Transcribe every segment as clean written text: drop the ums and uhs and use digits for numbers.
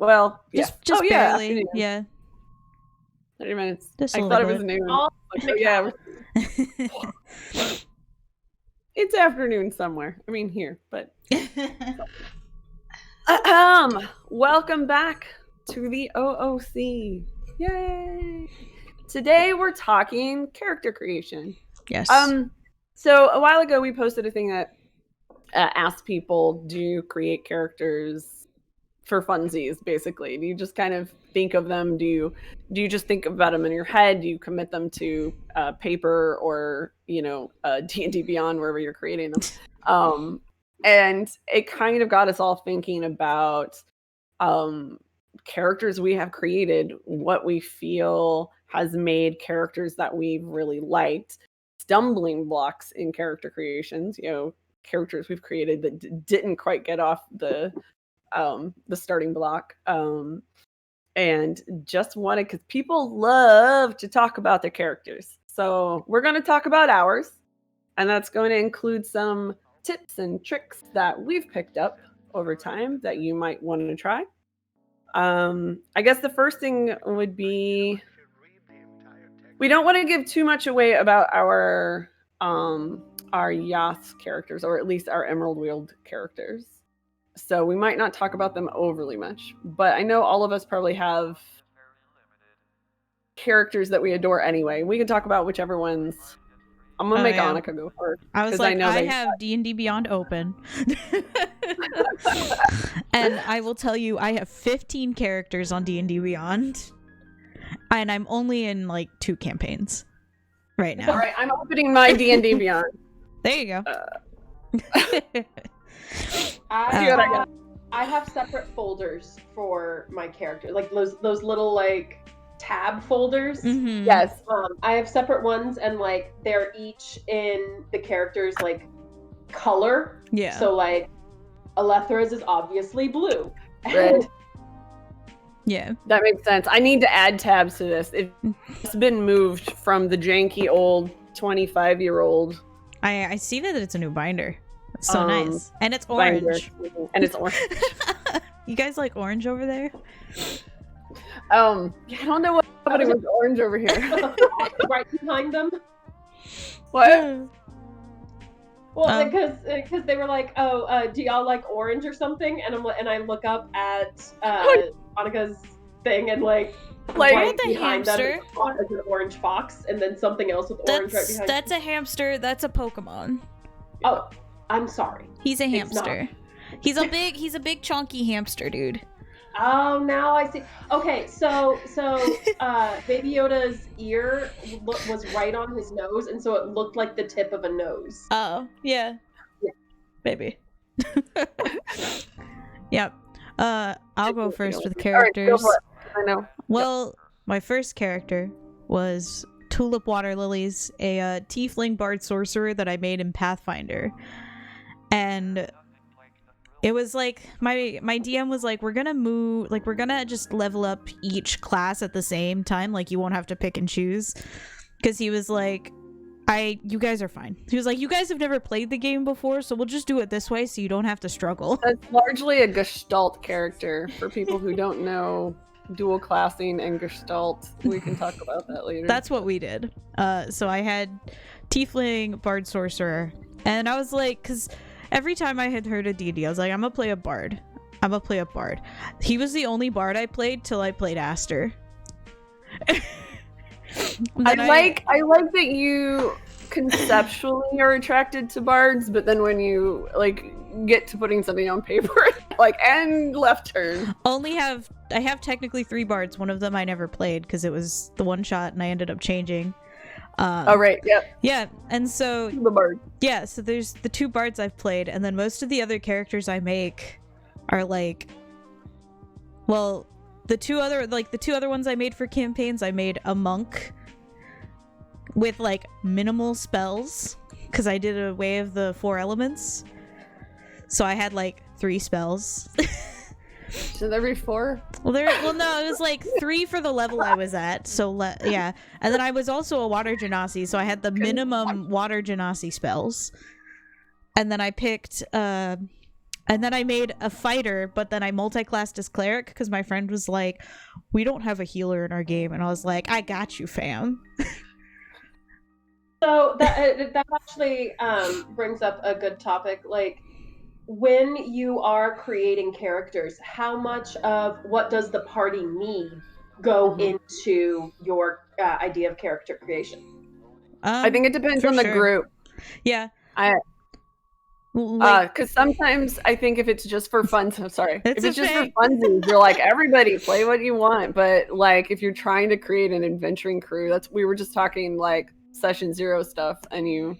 Well, yeah. Just barely. Afternoon. Yeah. 30 minutes. Just I a thought it little was bit. noon. All Yeah. It's afternoon somewhere. I mean, here, but. Welcome back to the OOC. Yay! Today we're talking character creation. Yes. So a while ago we posted a thing that asked people, do you create characters for funsies, basically? Do you just kind of think of them? Do you just think about them in your head? Do you commit them to paper or, D&D Beyond, wherever you're creating them? And it kind of got us all thinking about characters we have created, what we feel has made characters that we've really liked, stumbling blocks in character creations, characters we've created that didn't quite get off the starting block, and just wanted, because people love to talk about their characters. So we're going to talk about ours, and that's going to include some tips and tricks that we've picked up over time that you might want to try. I guess the first thing would be, we don't want to give too much away about our Yath characters, or at least our Emerald Wield characters. So we might not talk about them overly much, but I know all of us probably have characters that we adore anyway. We can talk about whichever ones. I'm gonna make Annika go first. I was like, I have D&D Beyond open. And I will tell you, I have 15 characters on D&D Beyond. And I'm only in like 2 campaigns right now. All right, I'm opening my D&D Beyond. There you go. I have separate folders for my character, like those little like tab folders. Mm-hmm. Yes. I have separate ones, and like they're each in the character's like color. Yeah. So like Alethra's is obviously blue. Red. Yeah. That makes sense. I need to add tabs to this. It's been moved from the janky old 25-year-old. I see that it's a new binder. It's so nice. And it's orange. Binder. And it's orange. You guys like orange over there? I don't know what it was orange over here. Right behind them. What? Well, because they were like, do y'all like orange or something? And I look up at Annika's thing, and like right the behind hamster. them is an orange fox, and then something else with orange right behind. That's a hamster. That's a Pokemon. Oh, I'm sorry. He's a hamster. He's a big chunky hamster, dude. Oh, now I see. Okay, so Baby Yoda's ear was right on his nose, and so it looked like the tip of a nose. Oh, yeah. Maybe. Yep. I'll go first for the characters. All right, go for it. I know. Well, my first character was Tulip Water Lilies, a tiefling bard sorcerer that I made in Pathfinder. And it was like my DM was like, we're gonna just level up each class at the same time, like you won't have to pick and choose, because he was like, you guys are fine. He was like, you guys have never played the game before, so we'll just do it this way so you don't have to struggle. That's largely a Gestalt character for people who don't know dual classing and Gestalt. We can talk about that later. That's what we did. So I had tiefling bard sorcerer, and I was like, because every time I had heard a D&D, I was like, I'm gonna play a bard. He was the only bard I played till I played Aster. I like that you conceptually are attracted to bards, but then when you like get to putting something on paper, like, and left turn. I have technically 3 bards. One of them I never played because it was the one shot, and I ended up changing. Oh right, yep. Yeah, and so the bard. Yeah, so there's the 2 bards I've played, and then most of the other characters I make are like, well, the two other ones I made for campaigns, I made a monk with like minimal spells because I did away of the 4 elements, so I had like 3 spells. So there be 4? No, it was like 3 for the level I was at. So yeah, and then I was also a water genasi, so I had the minimum water genasi spells. And then I picked And then I made a fighter, but then I multi-classed as cleric because my friend was like, we don't have a healer in our game. And I was like, I got you, fam. So that actually brings up a good topic. Like, when you are creating characters, how much of what does the party need go into your idea of character creation? I think it depends on the group. Yeah. Because sometimes I think if it's just for fun, for funsies, you're like, everybody play what you want. But like, if you're trying to create an adventuring crew, we were just talking like session 0 stuff, and you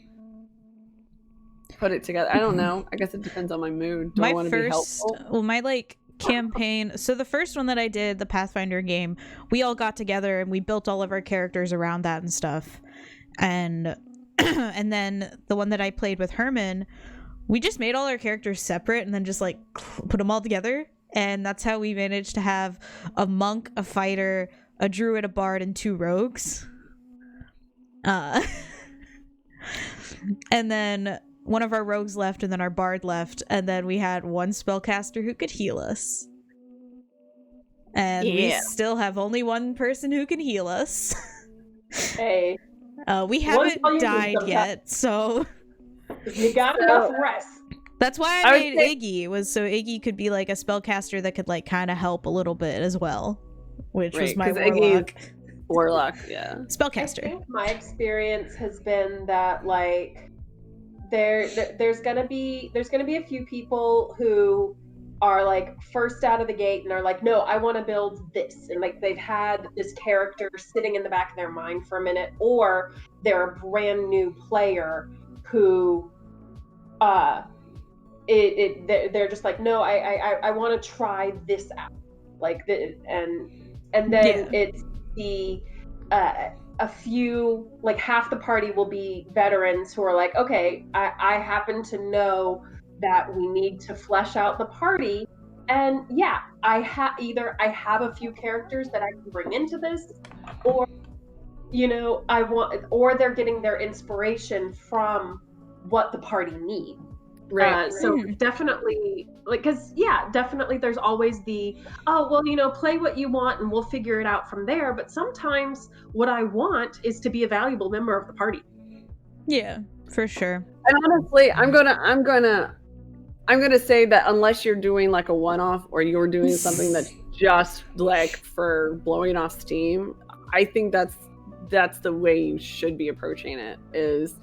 put it together. I don't know. I guess it depends on my mood. Do I want to be helpful? Well, my campaign. So the first one that I did, the Pathfinder game, we all got together and we built all of our characters around that and stuff. And and then the one that I played with Herman, we just made all our characters separate and then just like put them all together. And that's how we managed to have a monk, a fighter, a druid, a bard, and 2 rogues. And then one of our rogues left, and then our bard left, and then we had 1 spellcaster who could heal us. And we still have only 1 person who can heal us. Hey. We haven't died yet, so... You got enough rest. That's why I made Iggy, was so Iggy could be like a spellcaster that could like kind of help a little bit as well, which was my warlock. Yeah. Spellcaster. I think my experience has been that like there's gonna be a few people who are like first out of the gate and are like, no, I want to build this, and like they've had this character sitting in the back of their mind for a minute, or they're a brand new player who they're just like, no, I want to try this out, like and then it's the a few, like half the party will be veterans who are like, okay, I happen to know that we need to flesh out the party, and I have a few characters that I can bring into this, or or they're getting their inspiration from what the party needs. Right. So definitely, definitely there's always the, play what you want and we'll figure it out from there. But sometimes what I want is to be a valuable member of the party. Yeah, for sure. And honestly, I'm gonna say that unless you're doing like a one-off or you're doing something that's just like for blowing off steam, I think that's the way you should be approaching it. Is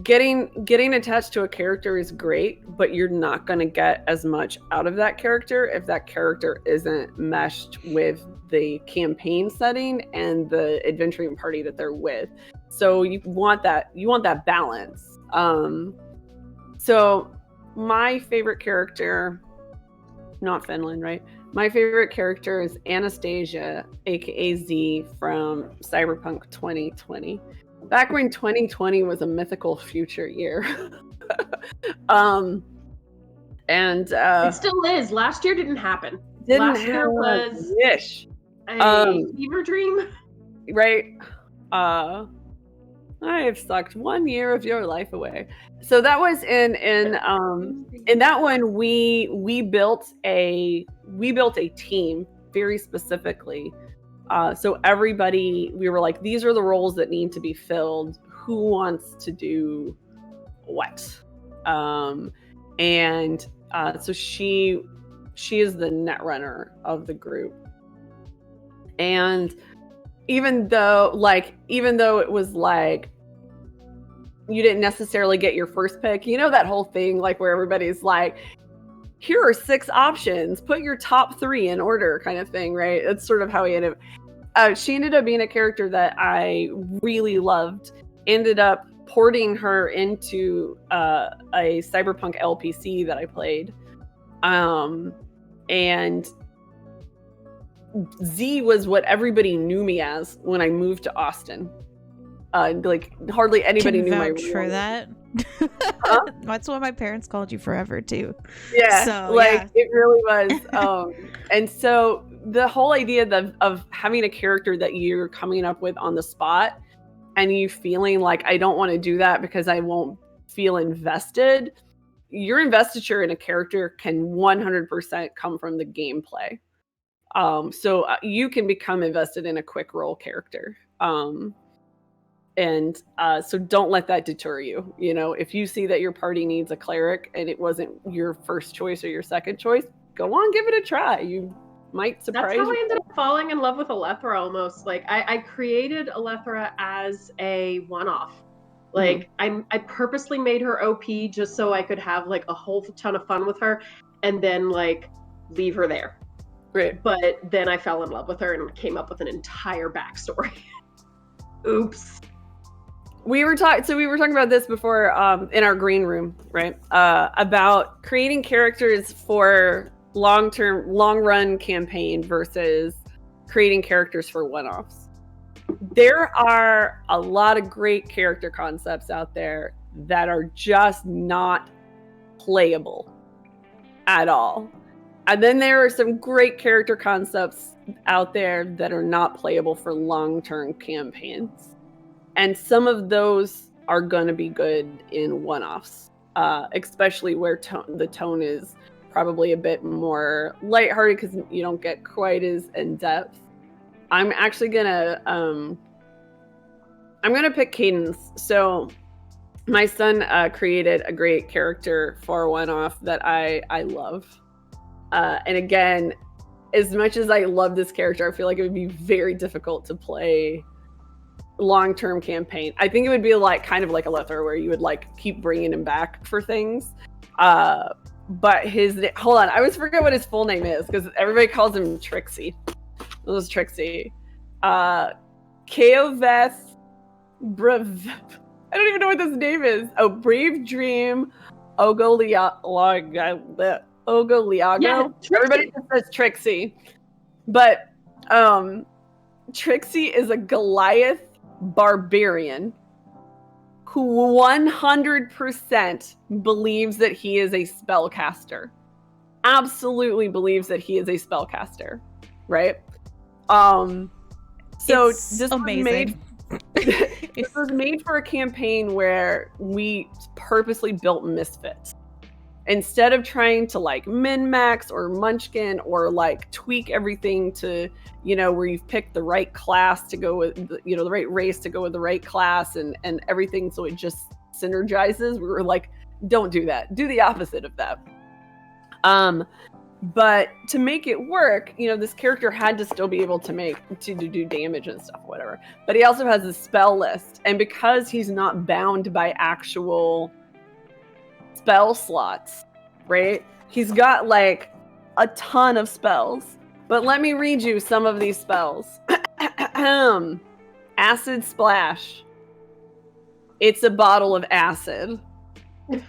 getting attached to a character is great, but you're not going to get as much out of that character if that character isn't meshed with the campaign setting and the adventuring party that they're with. So you want that balance. So my favorite character, not Finland, right? My favorite character is Anastasia, aka Z, from Cyberpunk 2020. Back when 2020 was a mythical future year. It still is. Last year didn't happen. Last year was a fever dream. Right. I have sucked 1 year of your life away. So that was in that one we built a team very specifically. So everybody, we were like, these are the roles that need to be filled. Who wants to do what? So she is the net runner of the group. And even though it was like, you didn't necessarily get your first pick, that whole thing, like where everybody's like, here are 6 options, put your top 3 in order kind of thing, right? That's sort of how he ended up. She ended up being a character that I really loved. Ended up porting her into a Cyberpunk LPC that I played. And Z was what everybody knew me as when I moved to Austin. Like hardly anybody knew my real for that. That's what my parents called you forever too. Yeah, so, it really was. And so the whole idea of having a character that you're coming up with on the spot and you feeling like, I don't want to do that because I won't feel invested. your investiture in a character can 100% come from the gameplay. So you can become invested in a quick roll character. So don't let that deter you. You know, if you see that your party needs a cleric and it wasn't your first choice or your second choice, go on, give it a try. You might surprise. That's how I ended up falling in love with Alethra almost. Like I created Alethra as a one-off. Like I purposely made her OP just so I could have like a whole ton of fun with her and then like leave her there. Right. But then I fell in love with her and came up with an entire backstory. Oops. We were talking about this before in our green room, right? About creating characters for long run campaign versus creating characters for one-offs. There are a lot of great character concepts out there that are just not playable at all. And then there are some great character concepts out there that are not playable for long-term campaigns. And some of those are going to be good in one-offs, especially where the tone is probably a bit more lighthearted because you don't get quite as in-depth. I'm actually gonna pick Cadence. So my son created a great character for one-off that I love. And again, as much as I love this character, I feel like it would be very difficult to play long-term campaign. I think it would be like kind of like Alethra, where you would like keep bringing him back for things. But hold on, I always forget what his full name is because everybody calls him Trixie. It was Trixie. Keoveth Brev. I don't even know what this name is. Oh, Brave Dream Ogoliago. Yeah, Everybody just says Trixie. But Trixie is a Goliath barbarian who 100% believes that he is a spellcaster. Absolutely believes that he is a spellcaster, right? So It's this amazing. This was made for a campaign where we purposely built misfits. Instead of trying to like min-max or munchkin or like tweak everything to, you know, where you've picked the right class to go with, you know, the right race to go with the right class and everything so it just synergizes, we were like, don't do that. Do the opposite of that. But to make it work, you know, this character had to still be able to do damage and stuff, whatever. But he also has a spell list. And because he's not bound by actual spell slots, right? He's got like a ton of spells. But let me read you some of these spells. Acid Splash. It's a bottle of acid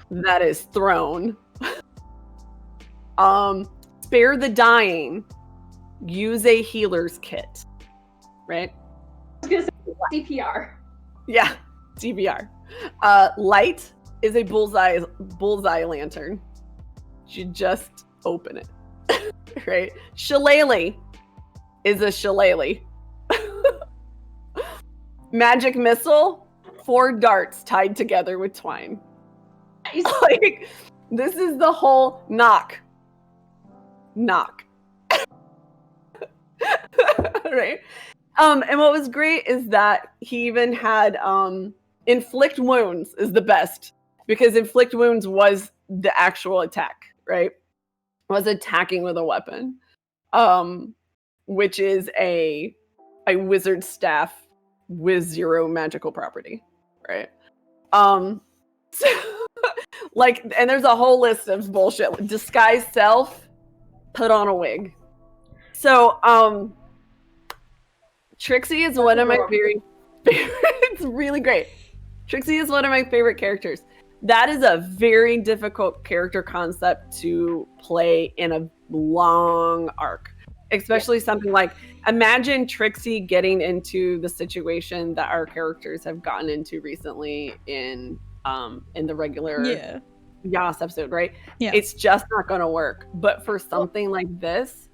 that is thrown. Spare the dying. Use a healer's kit. Right? I was gonna say CPR. Yeah, CPR. Light is a bullseye lantern. You just open it. Right? Shillelagh is a shillelagh. Magic missile, 4 darts tied together with twine. Like, this is the whole knock. Right? And what was great is that he even had inflict wounds is the best, because inflict wounds was the actual attack, right? Was attacking with a weapon, which is a wizard staff with 0 magical property, right? So, like, and there's a whole list of bullshit. Disguise self, put on a wig. So, Trixie is one of my very favorite. It's really great. Trixie is one of my favorite characters. That is a very difficult character concept to play in a long arc, especially something like, imagine Trixie getting into the situation that our characters have gotten into recently in the regular Yas episode, right? Yeah. It's just not going to work. But for something like this,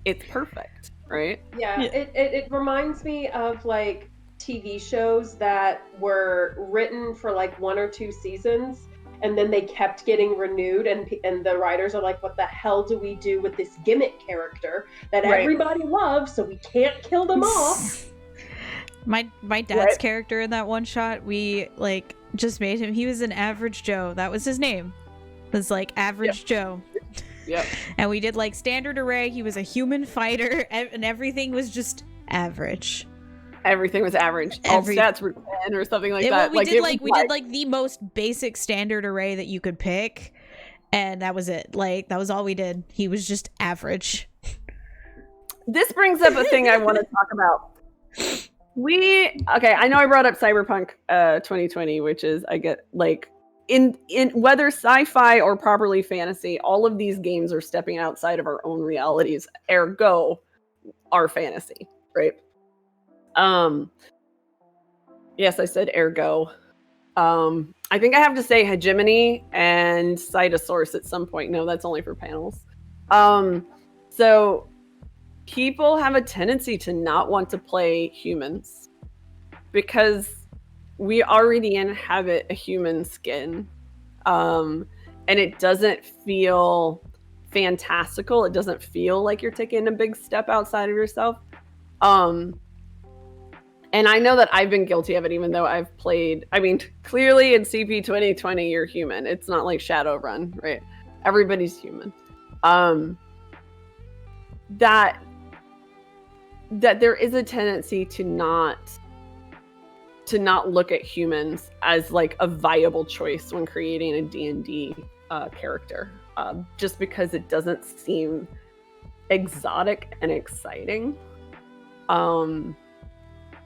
it's perfect, right? Yeah. It reminds me of like TV shows that were written for like 1 or 2 seasons and then they kept getting renewed, and the writers are like, what the hell do we do with this gimmick character that everybody loves, so we can't kill them off? My dad's character in that one shot, we like just made him, he was an average Joe. That was his name. It was like average Joe. Yep. And we did like standard array. He was a human fighter, and everything was just average. Everything was average. All stats were 10 or something like that. We did like the most basic standard array that you could pick, and that was it. Like, that was all we did. He was just average. This brings up a thing I want to talk about. I know I brought up Cyberpunk 2020, which is, I get, like, in whether sci-fi or properly fantasy, all of these games are stepping outside of our own realities, ergo our fantasy, right? Yes, I said ergo. I think I have to say hegemony and cytosource at some point. No, that's only for panels. So people have a tendency to not want to play humans because we already inhabit a human skin. And it doesn't feel fantastical. It doesn't feel like you're taking a big step outside of yourself. And I know that I've been guilty of it, even though I've played, I mean, clearly in CP 2020, you're human. It's not like Shadowrun, right? Everybody's human. That there is a tendency to not look at humans as like a viable choice when creating a D&D character, just because it doesn't seem exotic and exciting.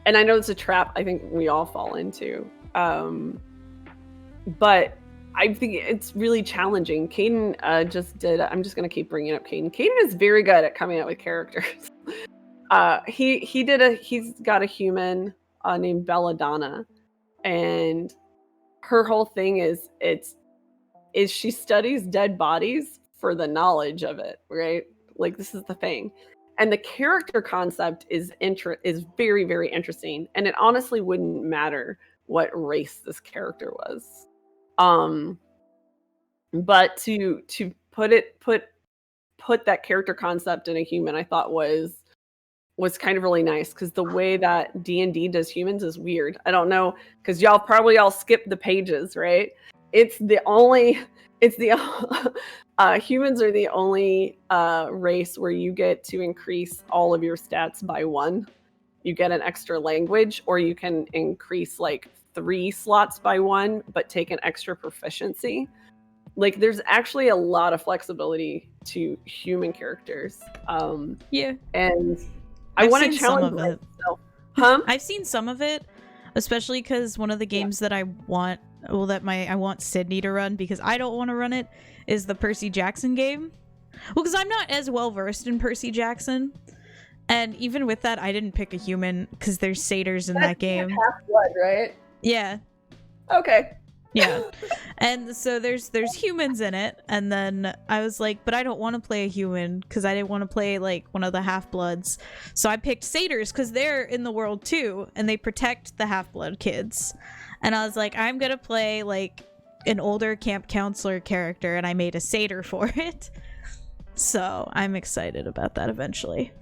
And I know it's a trap I think we all fall into. But I think it's really challenging. Caden I'm just going to keep bringing up Caden. Caden is very good at coming up with characters. He's got a human named Belladonna, and her whole thing is she studies dead bodies for the knowledge of it, right? Like, this is the thing. And the character concept is very, very interesting. And it honestly wouldn't matter what race this character was. But to put that character concept in a human, I thought was kind of really nice, because the way that D&D does humans is weird. I don't know, because y'all probably all skip the pages, right? Humans are the only race where you get to increase all of your stats by 1. You get an extra language, or you can increase like 3 slots by 1, but take an extra proficiency. Like, there's actually a lot of flexibility to human characters. Yeah. And I want to challenge myself. Huh? I've seen some of it, especially because one of the games that I want, I want Sydney to run, because I don't want to run it, is the Percy Jackson game. Well, because I'm not as well versed in Percy Jackson, and even with that, I didn't pick a human because there's satyrs in that game. Half-blood, right? Yeah. Okay. Yeah. And so there's humans in it, and then I was like, but I don't want to play a human because I didn't want to play like one of the half-bloods. So I picked satyrs because they're in the world too, and they protect the half-blood kids. And I was like, I'm gonna play like an older camp counselor character, and I made a satyr for it. So I'm excited about that eventually.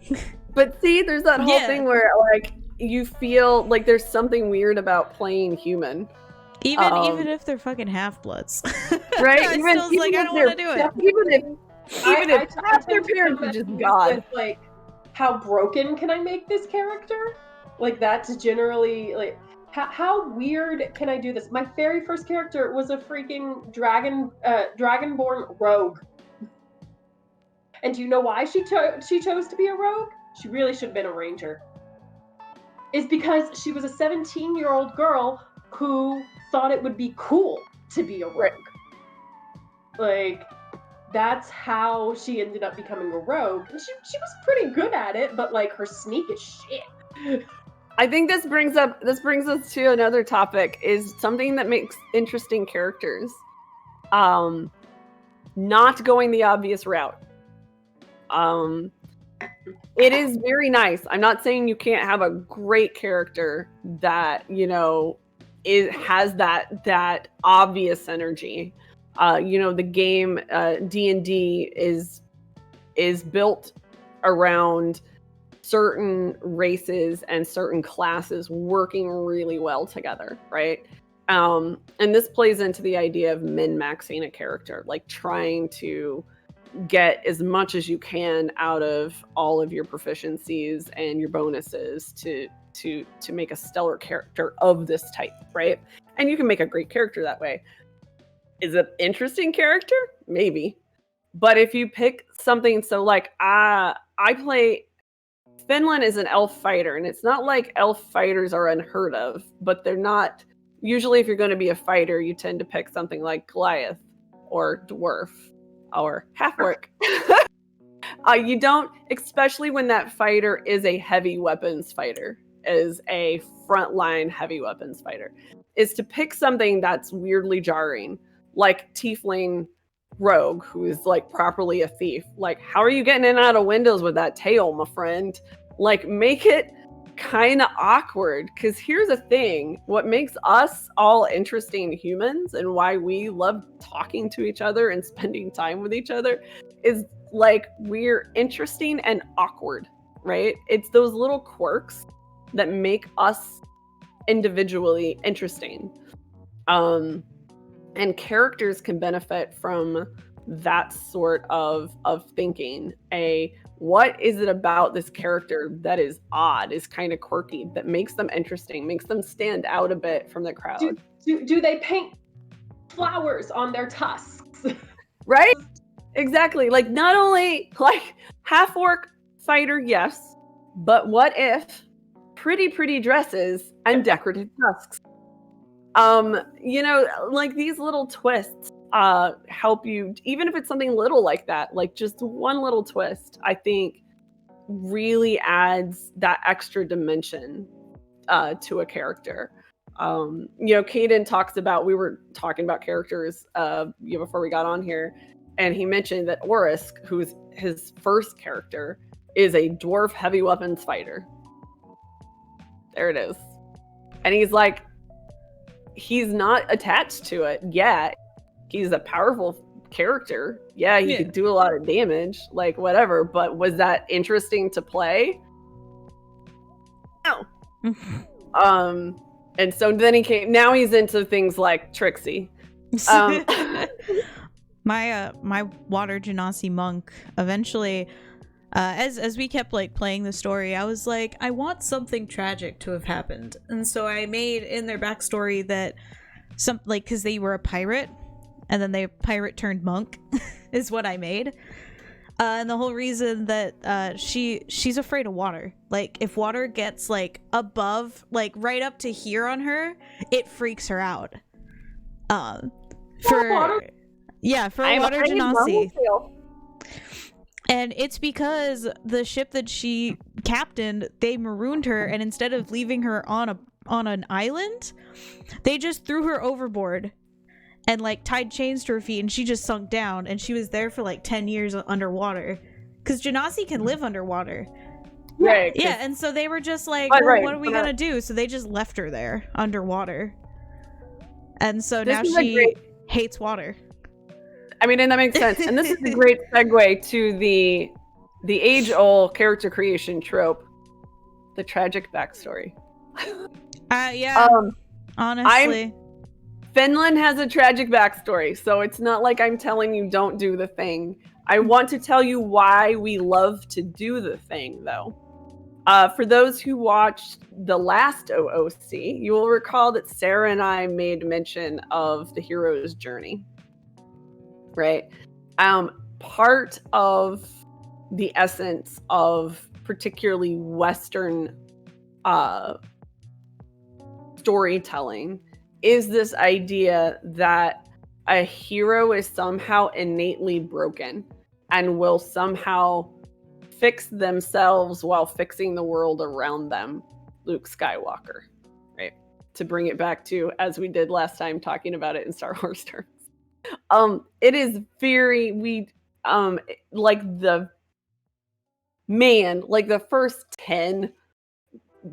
But see, there's that whole thing where like you feel like there's something weird about playing human. Even if they're fucking half-bloods. Right? I don't want to do it. Even if half their parents are just God. Like, how broken can I make this character? Like, that's generally, like, how weird can I do this? My very first character was a freaking dragonborn rogue. And do you know why she chose to be a rogue? She really should have been a ranger. It's because she was a 17-year-old girl who thought it would be cool to be a rogue. Like, that's how she ended up becoming a rogue. And she was pretty good at it, but like, her sneak is shit. I think this brings us to another topic, is something that makes interesting characters. Not going the obvious route. It is very nice. I'm not saying you can't have a great character that, you know, has that obvious energy. The game D&D is built around certain races and certain classes working really well together, right? And this plays into the idea of min-maxing a character, like trying to get as much as you can out of all of your proficiencies and your bonuses to make a stellar character of this type, right? And you can make a great character that way. Is it an interesting character? Maybe. But if you pick something, so like I play, Finland is an elf fighter, and it's not like elf fighters are unheard of, but they're not, usually if you're going to be a fighter, you tend to pick something like Goliath or dwarf or half-orc. You don't, especially when that fighter is a heavy weapons fighter, is a frontline heavy weapons fighter, is to pick something that's weirdly jarring, like Tiefling rogue, who is like properly a thief. Like, how are you getting in and out of windows with that tail, my friend? Like, make it kind of awkward. Because here's the thing, what makes us all interesting humans and why we love talking to each other and spending time with each other is like we're interesting and awkward, right? It's those little quirks that make us individually interesting. And characters can benefit from that sort of thinking. What is it about this character that is odd, is kind of quirky, that makes them interesting, makes them stand out a bit from the crowd? Do they paint flowers on their tusks? Right? Exactly. Like, not only like half-orc fighter, yes, but what if pretty dresses and decorative tusks? Like these little twists help you, even if it's something little like that, like just one little twist, I think really adds that extra dimension to a character. Caden talks about, we were talking about characters before we got on here, and he mentioned that Orisk, who's his first character, is a dwarf heavy weapons fighter. There it is. And he's like, he's not attached to it yet. He's a powerful character. Yeah, he could do a lot of damage, like whatever, but was that interesting to play? No. And so then now he's into things like Trixie. My water genasi monk eventually, as we kept like playing the story, I was like, I want something tragic to have happened, and so I made in their backstory that because they were a pirate and then they pirate turned monk is what I made. And the whole reason that she's afraid of water. Like, if water gets like above, like right up to here on her, it freaks her out. For water genasi. And it's because the ship that she captained, they marooned her, and instead of leaving her on an island, they just threw her overboard and like tied chains to her feet, and she just sunk down, and she was there for like 10 years underwater, because genasi can live underwater. Right. Yeah, and so they were just like, what are we gonna do? So they just left her there underwater, and so now she hates water. I mean, and that makes sense. And this is a great segue to the age-old character creation trope, the tragic backstory. Yeah. Honestly, Finland has a tragic backstory, so it's not like I'm telling you don't do the thing. I want to tell you why we love to do the thing, though. For those who watched the last OOC, you will recall that Sarah and I made mention of the hero's journey. Right. Part of the essence of particularly Western storytelling is this idea that a hero is somehow innately broken and will somehow fix themselves while fixing the world around them. Luke Skywalker, right? To bring it back to, as we did last time, talking about it in Star Wars terms. It is very, like the first 10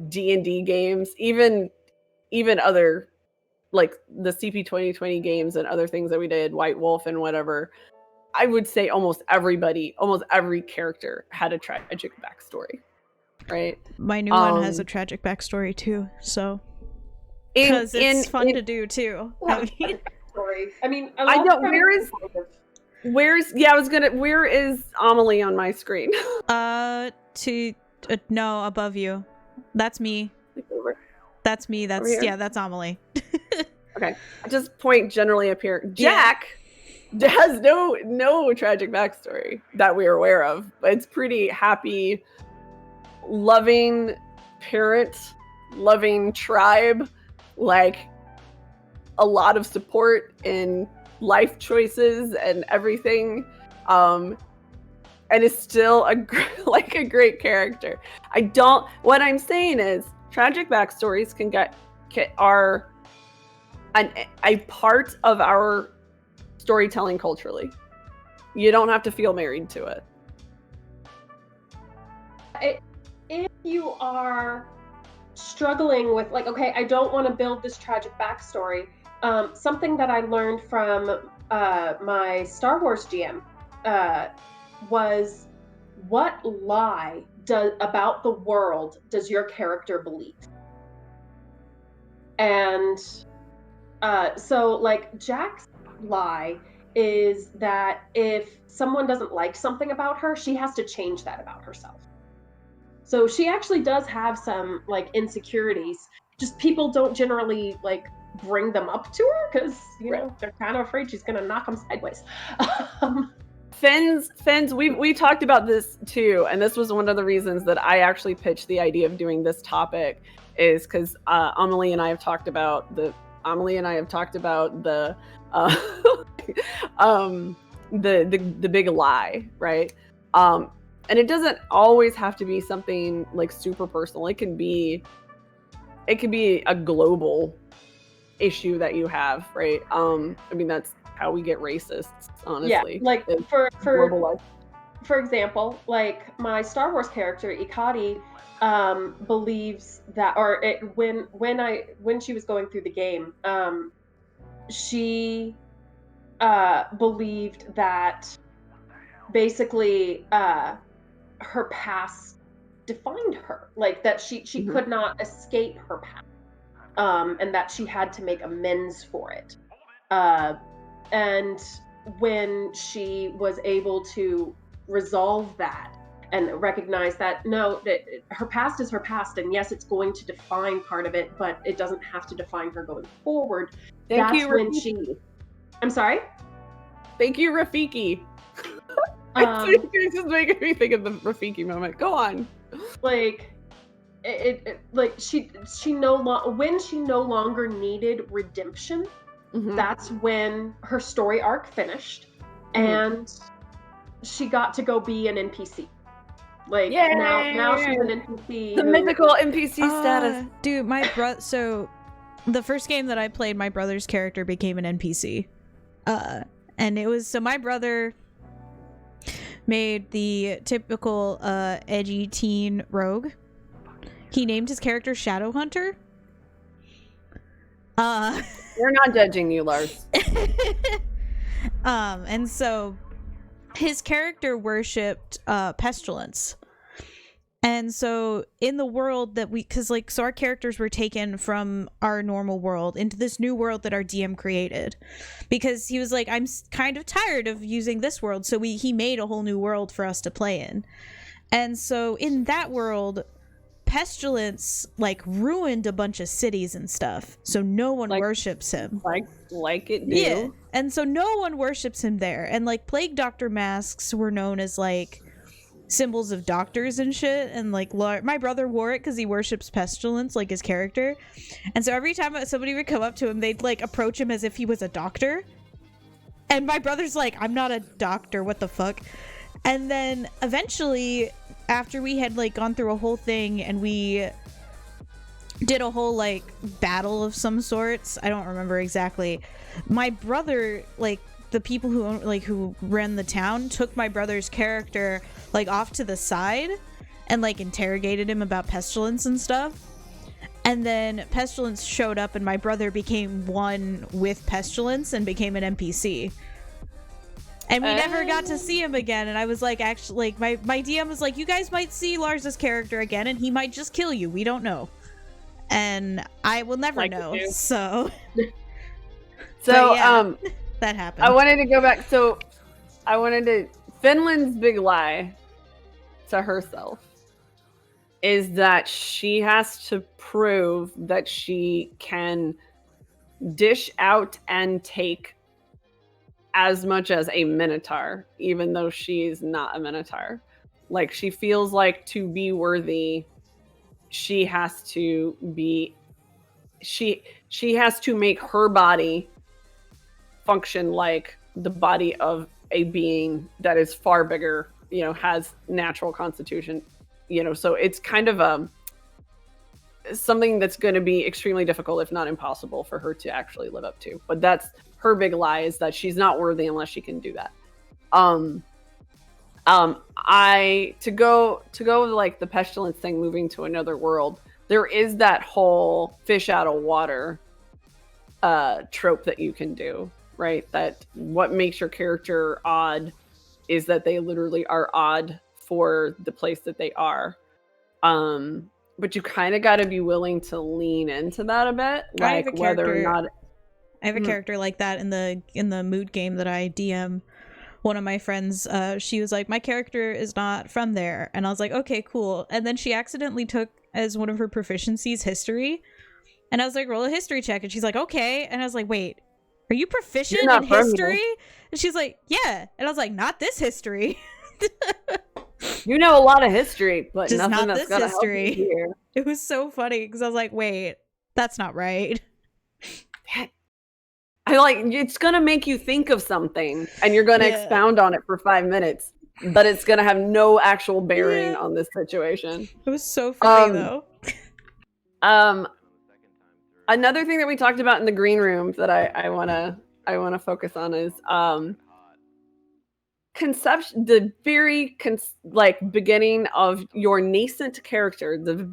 D&D games, even other like the CP 2020 games and other things that we did, White Wolf and whatever, I would say almost every character had a tragic backstory, right? My new one has a tragic backstory too, so because it's fun to do too. I mean, I know where is Amelie on my screen? No, above you. That's me. That's me. That's Amelie. Okay, I just point generally up here. Jack has no tragic backstory that we're aware of. It's pretty happy, loving parent, loving tribe, like a lot of support in life choices and everything, and is still a great character. What I'm saying is tragic backstories are a part of our storytelling culturally. You don't have to feel married to it. If you are struggling with like, okay, I don't want to build this tragic backstory, something that I learned from my Star Wars GM was, what lie about the world does your character believe? And so like Jack's lie is that if someone doesn't like something about her, she has to change that about herself. So she actually does have some like insecurities. Just people don't generally like bring them up to her because they're kind of afraid she's gonna knock them sideways. Fins, we talked about this too, and this was one of the reasons that I actually pitched the idea of doing this topic, is because Amelie and I have talked about the the big lie, right? And it doesn't always have to be something like super personal. It can be a global issue that you have, right? I mean, that's how we get racists, honestly. Yeah, like for example, like my Star Wars character Ikari believes that, when she was going through the game, she believed that basically her past defined her, like that she could not escape her past, and that she had to make amends for it. And when she was able to resolve that and recognize that that her past is her past, and yes, it's going to define part of it, but it doesn't have to define her going forward. I'm sorry? Thank you, Rafiki. It's just making me think of the Rafiki moment. Go on. Like when she no longer needed redemption, that's when her story arc finished, and she got to go be an NPC. Like now she's an NPC. The mythical NPC status. Dude, so the first game that I played, my brother's character became an NPC. And it was, so my brother made the typical edgy teen rogue. He named his character Shadowhunter. We're not judging you, Lars. And so his character worshipped pestilence. And so in the world that so our characters were taken from our normal world into this new world that our DM created, because he was like, I'm kind of tired of using this world. So he made a whole new world for us to play in. And so in that world, pestilence like ruined a bunch of cities and stuff. So no one worships him. Like it do. Yeah. And so no one worships him there. And like plague doctor masks were known as like symbols of doctors and shit, and like my brother wore it because he worships pestilence, like his character. And so every time somebody would come up to him, they'd like approach him as if he was a doctor, and my brother's like, I'm not a doctor, what the fuck. And then eventually, after we had like gone through a whole thing and we did a whole like battle of some sorts, I don't remember exactly, my brother, like the people who ran the town, took my brother's character like off to the side and like interrogated him about pestilence and stuff. And then Pestilence showed up and my brother became one with Pestilence and became an NPC. And we never got to see him again. And I was like, actually, like, my DM was like, you guys might see Lars's character again and he might just kill you. We don't know. And I will never know. So yeah, that happened. I wanted to go back. So Finland's big lie to herself is that she has to prove that she can dish out and take as much as a Minotaur, even though she's not a Minotaur. Like, she feels like to be worthy, she has to be, she has to make her body function like the body of a being that is far bigger, you know, has natural constitution, you know, so it's kind of something that's going to be extremely difficult, if not impossible, for her to actually live up to. But that's her big lie, is that she's not worthy unless she can do that. To go like the Pestilence thing, moving to another world, there is that whole fish out of water trope that you can do, right? That what makes your character odd is that they literally are odd for the place that they are. But you kind of got to be willing to lean into that a bit, like whether or not. I have a character like that in the mood game that I DM. One of my friends, she was like, my character is not from there, and I was like, okay, cool. And then she accidentally took as one of her proficiencies history, and I was like, roll a history check, and she's like, okay. And I was like, wait, are you proficient in history? And she's like, yeah. And I was like, not this history. You know a lot of history, but just nothing not that's this gonna history. help you here. It was so funny because I was like, wait, that's not right. I like, it's gonna make you think of something, and you're gonna expound on it for 5 minutes, but it's gonna have no actual bearing on this situation. It was so funny though. Another thing that we talked about in the green room that I wanna focus on is conception, the very beginning of your nascent character, the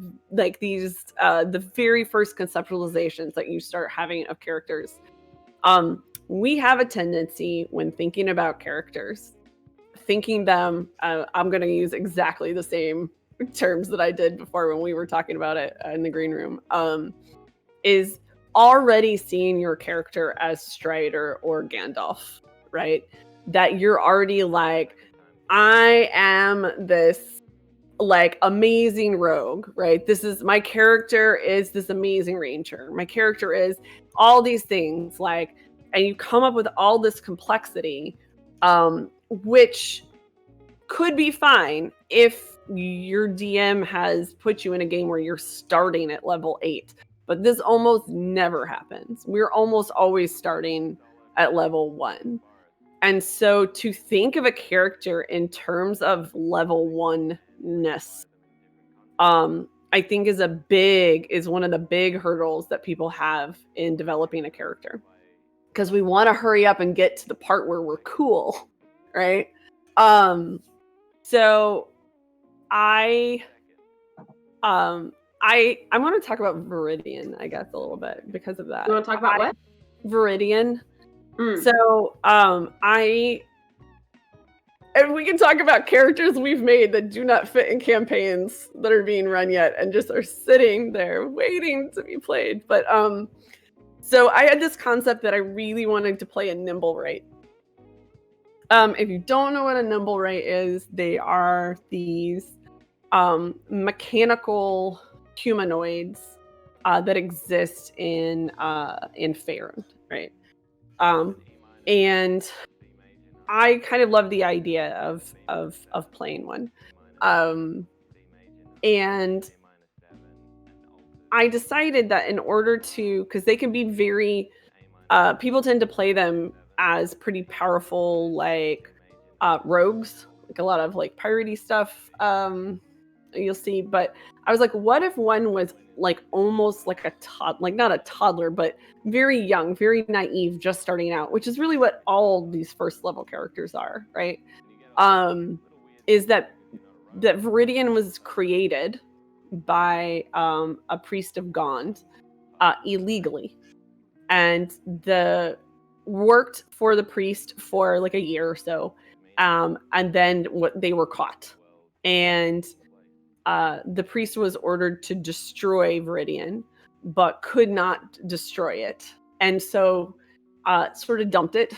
very first conceptualizations that you start having of characters. We have a tendency when thinking about characters, thinking them, I'm going to use exactly the same terms that I did before when we were talking about it in the green room, is already seeing your character as Strider or Gandalf, right? That you're already like, I am this like amazing rogue, right? This is my character, is this amazing ranger. My character is all these things, like, and you come up with all this complexity, which could be fine if your DM has put you in a game where you're starting at level 8, but this almost never happens. We're almost always starting at level 1. And so to think of a character in terms of level 1-ness, I think is one of the big hurdles that people have in developing a character. Because we want to hurry up and get to the part where we're cool, right? So I want to talk about Viridian, I guess, a little bit because of that. You want to talk about what? Viridian. So and we can talk about characters we've made that do not fit in campaigns that are being run yet and just are sitting there waiting to be played. But so I had this concept that I really wanted to play a nimble right. If you don't know what a nimble right is, they are these mechanical humanoids that exist in Faerun, right? And I kind of love the idea of playing one. And I decided that in order to, because they can be very, people tend to play them as pretty powerful, like rogues, like a lot of like piratey stuff you'll see. But I was like, what if one was like almost like a like not a toddler, but very young, very naive, just starting out, which is really what all these first level characters are, right? Is that Viridian was created by a priest of Gond illegally, and worked for the priest for like a year or so, and then they were caught, and the priest was ordered to destroy Viridian, but could not destroy it, and so sort of dumped it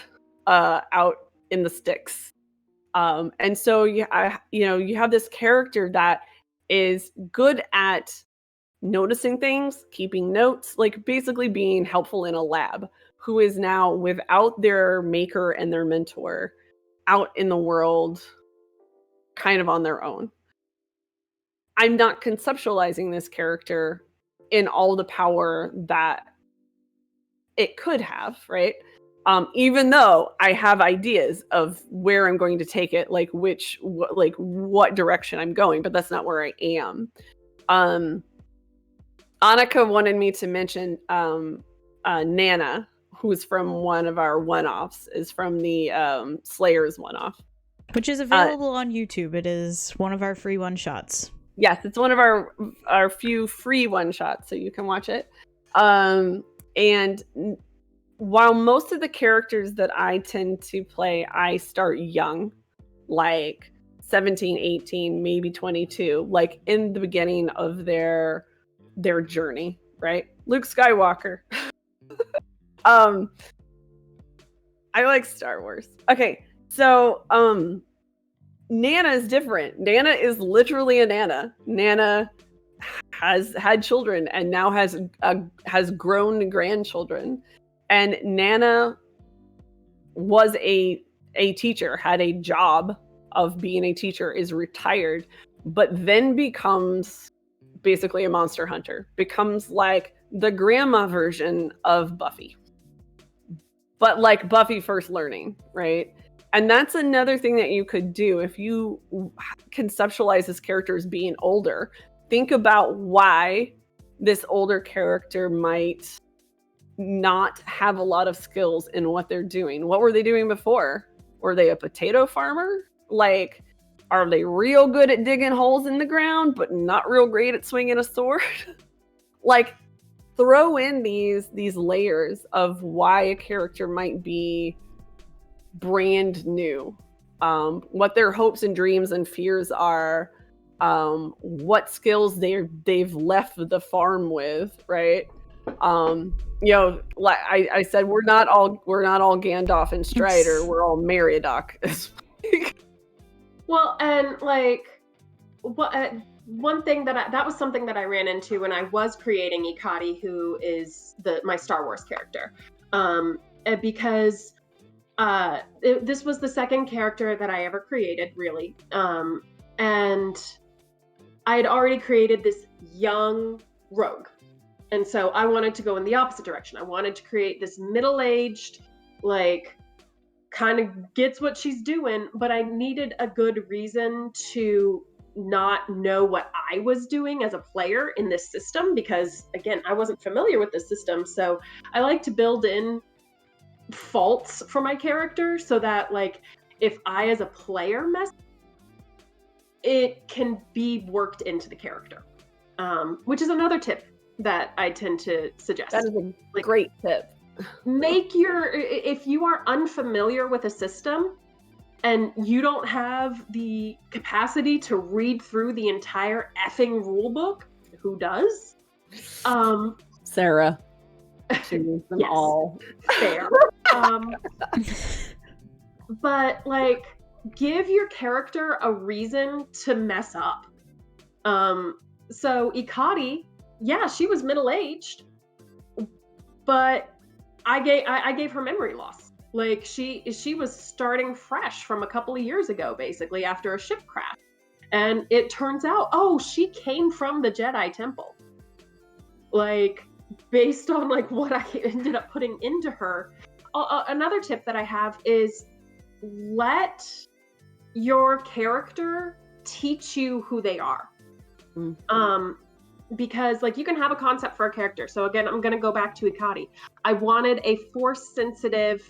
out in the sticks. And so you have this character that is good at noticing things, keeping notes, like basically being helpful in a lab, who is now without their maker and their mentor out in the world kind of on their own. I'm not conceptualizing this character in all the power that it could have, right? Even though I have ideas of where I'm going to take it, like what direction I'm going, but that's not where I am. Annika wanted me to mention Nana, who's from one of our one-offs, is from the Slayers one-off. Which is available on YouTube. It is one of our free one-shots. Yes, it's one of our few free one-shots, so you can watch it. And while most of the characters that I tend to play, I start young, like 17, 18, maybe 22, like in the beginning of their journey, right? Luke Skywalker. I like Star Wars. Okay, so Nana is different. Nana is literally a Nana. Nana has had children and now has grown grandchildren. And Nana was a teacher, had a job of being a teacher, is retired, but then becomes basically a monster hunter, becomes like the grandma version of Buffy, but like Buffy first learning, right? And that's another thing that you could do if you conceptualize this character as being older. Think about why this older character might not have a lot of skills in what they're doing. What were they doing before? Were they a potato farmer? Like, are they real good at digging holes in the ground, but not real great at swinging a sword? Like, throw in these layers of why a character might be brand new, what their hopes and dreams and fears are, what skills they've left the farm with, right? Like I said, we're not all Gandalf and Strider. We're all Meriadoc. Well, and like, one thing that was something that I ran into when I was creating Ikati, who is my Star Wars character, because this was the second character that I ever created, really, and I had already created this young rogue. And so I wanted to go in the opposite direction. I wanted to create this middle-aged, like, kind of gets what she's doing, but I needed a good reason to not know what I was doing as a player in this system, because, again, I wasn't familiar with the system. So I like to build in faults for my character so that, like, if I as a player mess, it can be worked into the character, which is another tip that I tend to suggest. That is a great tip. If you are unfamiliar with a system and you don't have the capacity to read through the entire effing rule book, who does? Sarah. She reads them all. Fair. But like, give your character a reason to mess up. So Ikati, yeah, she was middle-aged, but I gave her memory loss. Like, she was starting fresh from a couple of years ago, basically, after a ship crash. And it turns out, she came from the Jedi Temple. Like, based on like what I ended up putting into her. Another tip that I have is let your character teach you who they are. Mm-hmm. Because like, you can have a concept for a character. So again, I'm going to go back to Ikati. I wanted a force sensitive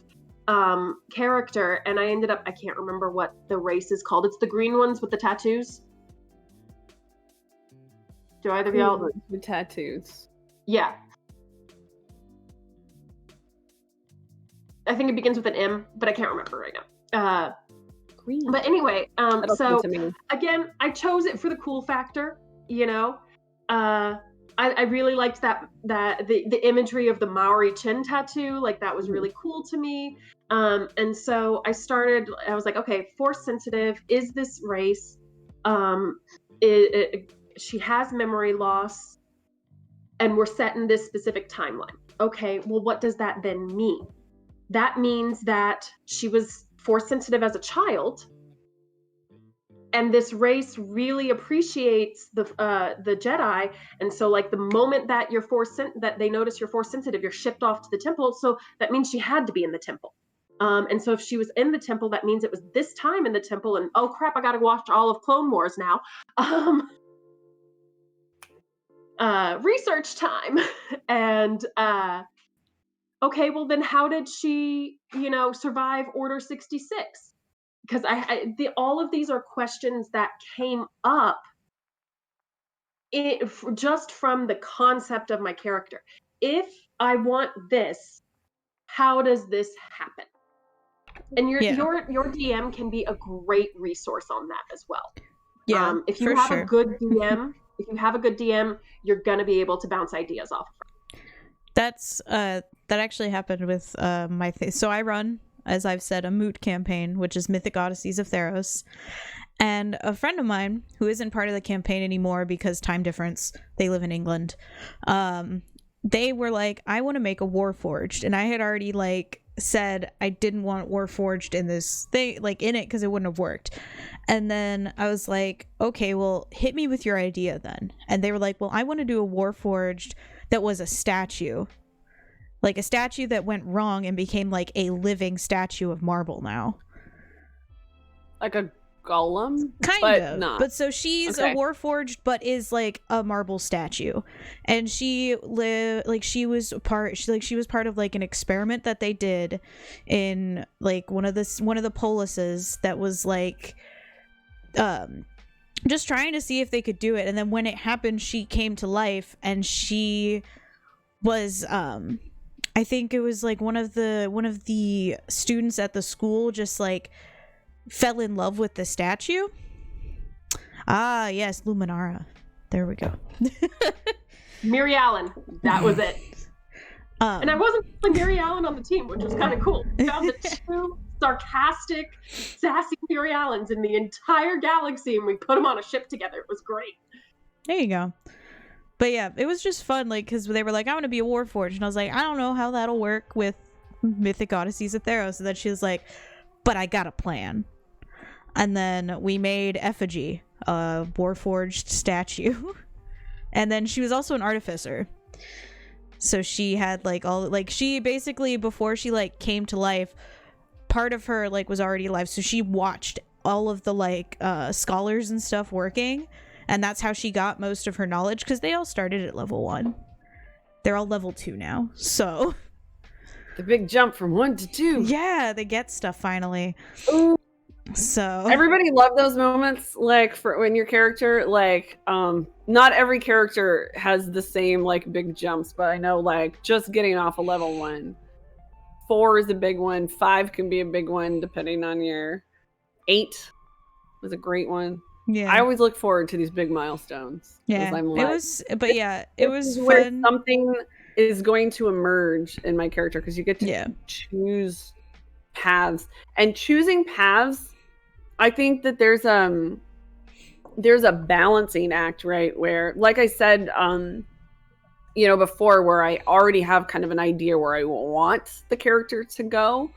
character, and I ended up, I can't remember what the race is called. It's the green ones with the tattoos. Do either of y'all? The tattoos. Yeah. I think it begins with an M, but I can't remember right now. Green. But anyway, so to me. again, I chose it for the cool factor. I really liked that the imagery of the Maori chin tattoo. Like that was really cool to me. And so I was like, okay, force sensitive is this race. She has memory loss, and we're set in this specific timeline. Okay, well, what does that then mean? That means that she was force sensitive as a child, and this race really appreciates the Jedi, and so like the moment that that they notice you're force sensitive, you're shipped off to the temple. So that means she had to be in the temple. And so if she was in the temple, that means it was this time in the temple. And oh crap, I gotta watch all of Clone Wars now. Research time. And okay, well then how did she, survive Order 66? Because all of these are questions that came up just from the concept of my character. If I want this, how does this happen? And your DM can be a great resource on that as well. Yeah, if you have a good DM, you're gonna be able to bounce ideas off of her. That actually happened with my thing. So I run, as I've said, a moot campaign, which is Mythic Odysseys of Theros. And a friend of mine, who isn't part of the campaign anymore because time difference, they live in England, they were like, I want to make a Warforged. And I had already said I didn't want Warforged in this thing, in it, because it wouldn't have worked. And then I was like, okay, well, hit me with your idea then. And they were like, well, I want to do a Warforged that was a statue. Like a statue that went wrong and became a living statue of marble now. Like a golem? Kind of. Not. But so she's a Warforged, but is a marble statue. And she was part of an experiment that they did in one of the polises that was just trying to see if they could do it. And then when it happened, she came to life, and she was I think it was one of the students at the school just fell in love with the statue. Ah, yes, Luminara. There we go. Mary Allen. That was it. And I wasn't Mary Allen on the team, which was kind of cool. We found the two sarcastic, sassy Mary Allens in the entire galaxy, and we put them on a ship together. It was great. There you go. But yeah, it was just fun, because they were like, I want to be a Warforged. And I was like, I don't know how that'll work with Mythic Odysseys of Theros. So that she was like, but I got a plan. And then we made Effigy, a Warforged statue. And then she was also an artificer. So she had she basically, before she came to life, part of her was already alive. So she watched all of the scholars and stuff working. And that's how she got most of her knowledge, because they all started at level 1. They're all level 2 now. So the big jump from 1 to 2. Yeah, they get stuff finally. Ooh. So everybody loved those moments, for when your character, not every character has the same big jumps, but I know just getting off a level 1. 4 is a big one. 5 can be a big one depending on your 8 was a great one. Yeah, I always look forward to these big milestones. Yeah, it was fun. Where something is going to emerge in my character, because you get to choose paths, and choosing paths, I think that there's a balancing act, right? Where, like I said, before, where I already have kind of an idea where I want the character to go.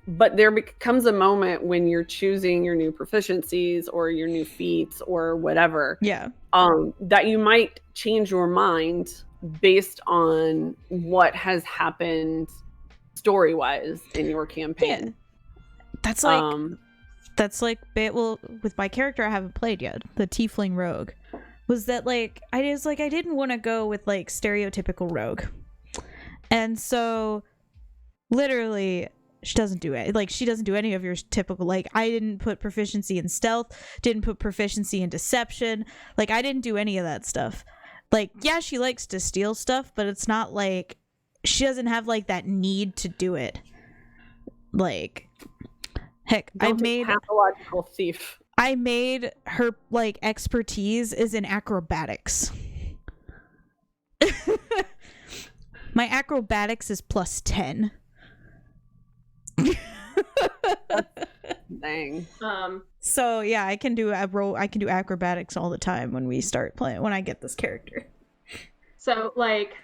But there becomes a moment when you're choosing your new proficiencies or your new feats or whatever. Yeah. That you might change your mind based on what has happened story-wise in your campaign. Yeah. That's with my character I haven't played yet, the Tiefling Rogue, was that I didn't want to go with stereotypical rogue. And so literally She doesn't do it. Like, she doesn't do any of your typical, like, I didn't put proficiency in stealth, didn't put proficiency in deception. Like, I didn't do any of that stuff. Like, yeah, she likes to steal stuff, but it's not like she doesn't have like that need to do it. Like, heck, I made pathological thief. I made her like expertise is in acrobatics. My acrobatics is +10. Dang. So yeah, I can do acrobatics all the time when we start playing, when I get this character. So like,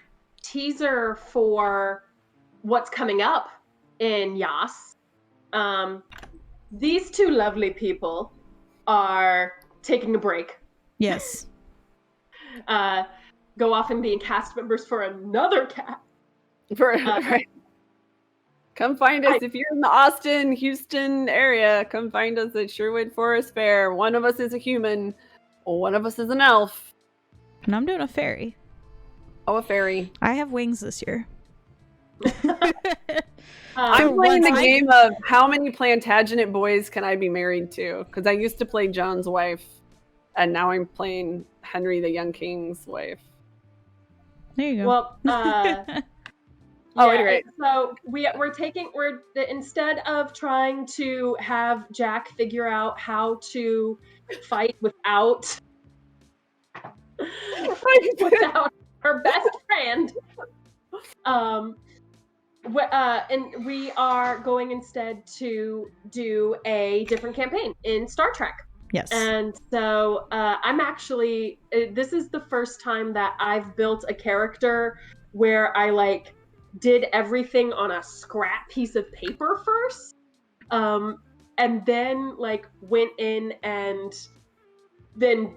teaser for what's coming up in Yas. These two lovely people are taking a break. Yes. Go off and being cast members for another cast. Right. Come find us if you're in the Austin, Houston area. Come find us at Sherwood Forest Fair. One of us is a human, one of us is an elf. And I'm doing a fairy. Oh, a fairy. I have wings this year. I'm playing the game of how many Plantagenet boys can I be married to? Because I used to play John's wife, and now I'm playing Henry the Young King's wife. There you go. Well, anyway. So we're instead of trying to have Jack figure out how to fight without her best friend, and we are going instead to do a different campaign in Star Trek. Yes. And so I'm actually, this is the first time that I've built a character where I like did everything on a scrap piece of paper first, and then like went in and then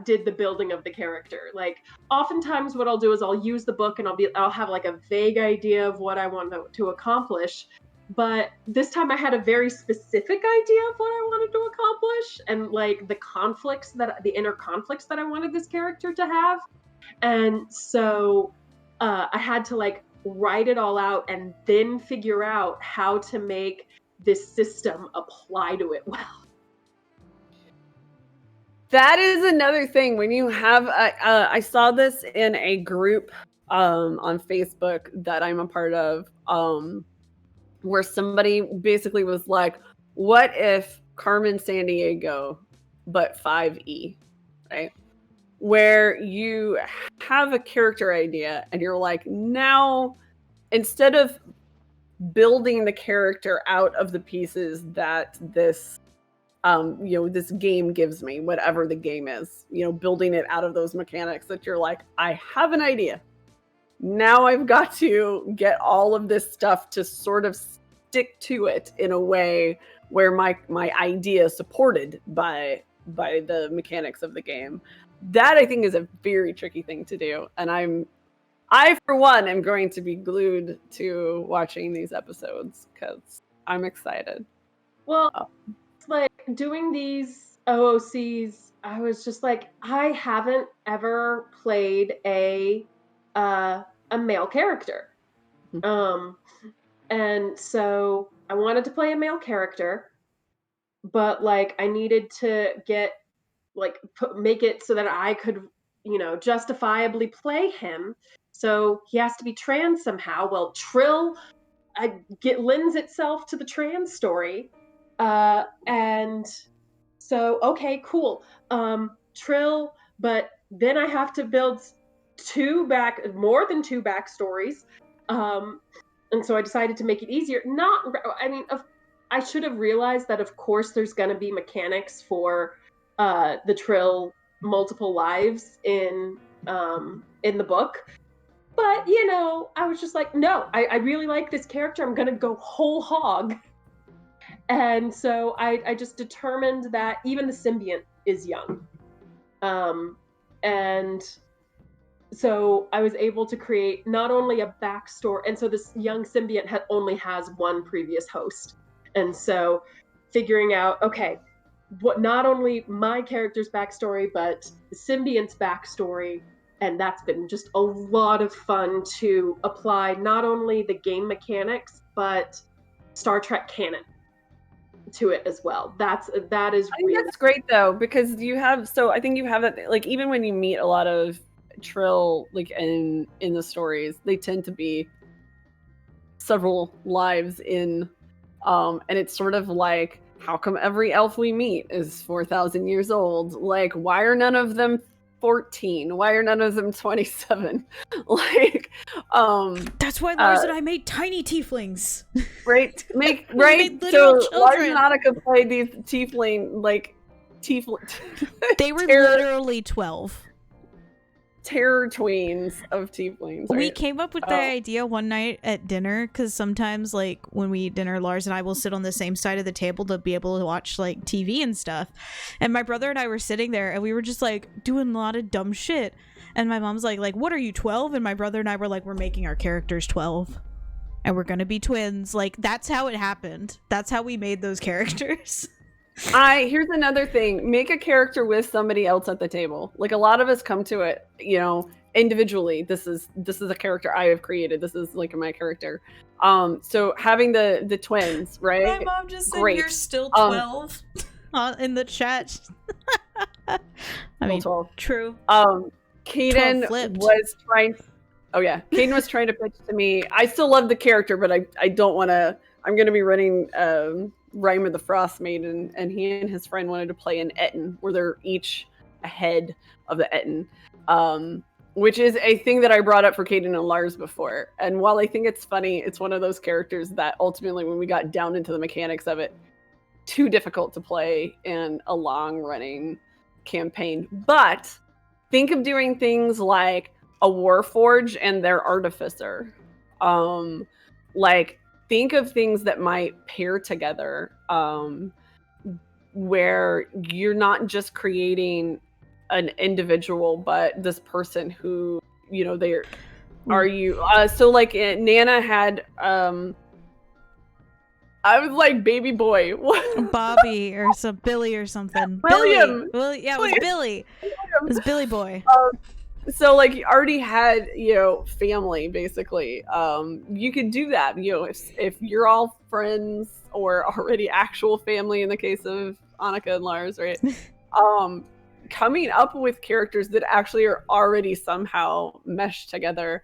did the building of the character. Like, oftentimes what I'll do is I'll use the book and I'll have like a vague idea of what I want to accomplish. But this time I had a very specific idea of what I wanted to accomplish, and like the inner conflicts that I wanted this character to have. And so I had to like write it all out and then figure out how to make this system apply to it well. That is another thing. When you have, I saw this in a group on Facebook that I'm a part of, where somebody basically was like, what if Carmen Sandiego, but 5E, right? Where you have a character idea and you're like, now, instead of building the character out of the pieces that this this game gives me, whatever the game is, building it out of those mechanics that you're like, I have an idea. Now I've got to get all of this stuff to sort of stick to it in a way where my idea is supported by the mechanics of the game. That, I think, is a very tricky thing to do. And I, for one, am going to be glued to watching these episodes because I'm excited. Well, like doing these OOCs, I was just like, I haven't ever played a male character. And so I wanted to play a male character, but like I needed to get make it so that I could, justifiably play him. So he has to be trans somehow. Well, Trill lends itself to the trans story. And so, okay, cool. Trill, but then I have to build more than two backstories. And so I decided to make it easier. I should have realized that, of course, there's going to be mechanics for the Trill multiple lives in the book. But, I was just like, no, I really like this character. I'm going to go whole hog. And so I just determined that even the symbiont is young. And so I was able to create not only a backstory, and so this young symbiont only has one previous host. And so figuring out, okay, what not only my character's backstory, but the symbiont's backstory. And that's been just a lot of fun to apply not only the game mechanics, but Star Trek canon to it as well. That is I think really that's great though, because you have, so I think you have it, like, even when you meet a lot of Trill, like in the stories, they tend to be several lives in, and it's sort of like, how come every elf we meet is 4,000 years old? Like, why are none of them 14? Why are none of them 27? Like, that's why Lars and I made tiny tieflings. Right? We Right? made literal So Lars children. and Annika played these tiefling, They were literally 12. Terror tweens of tieflings. Right? We came up with the idea one night at dinner, because sometimes, like, when we eat dinner, Lars and I will sit on the same side of the table to be able to watch, like, TV and stuff. And my brother and I were sitting there, and we were just, like, doing a lot of dumb shit. And my mom's like, what are you, 12? And my brother and I were like, we're making our characters 12. And we're gonna be twins. Like, that's how it happened. That's how we made those characters. Here's another thing. Make a character with somebody else at the table. Like, a lot of us come to it, you know, individually. This is a character I have created. This is like my character. So having the twins, right? My mom just said you're still 12 in the chat. I mean, 12. True. Caden was trying. Oh yeah, Caden was trying to pitch to me. I still love the character, but I don't want to. I'm going to be running Rhyme of the Frost Maiden, and he and his friend wanted to play an Etten, where they're each ahead of the Etten, which is a thing that I brought up for Caden and Lars before. And while I think it's funny, it's one of those characters that ultimately, when we got down into the mechanics of it, too difficult to play in a long-running campaign. But think of doing things like a Warforge and their Artificer. Like, think of things that might pair together, where you're not just creating an individual, but this person who, you know, they're, are you, so like Nana had, I was like baby boy. Bobby or some Billy or something. William. Billy. Yeah, it was Billy. It was Billy boy. So like you already had, you know, family basically. You could do that, you know, if you're all friends or already actual family in the case of Annika and Lars, right? Coming up with characters that actually are already somehow meshed together,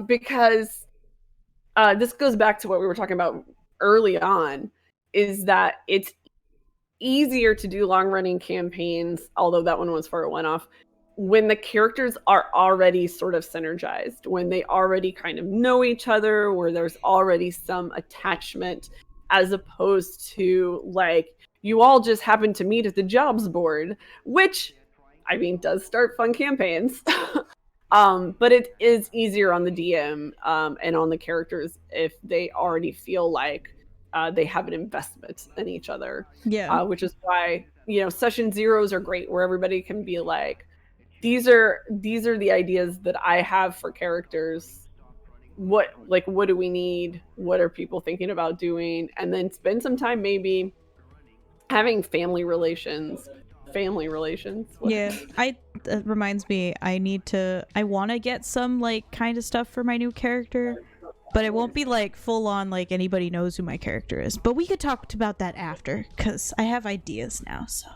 because this goes back to what we were talking about early on, is that it's easier to do long-running campaigns, although that one was for a one-off, when the characters are already sort of synergized, when they already kind of know each other, where there's already some attachment, as opposed to like you all just happen to meet at the jobs board, which I mean does start fun campaigns. But it is easier on the DM and on the characters if they already feel like they have an investment in each other. Yeah. Which is why, you know, session zeros are great, where everybody can be like, these are the ideas that I have for characters. What do we need? What are people thinking about doing? And then spend some time maybe having family relations. Yeah, that reminds me, I want to get some like kind of stuff for my new character, but it won't be like full on like anybody knows who my character is. But we could talk about that after, because I have ideas now, so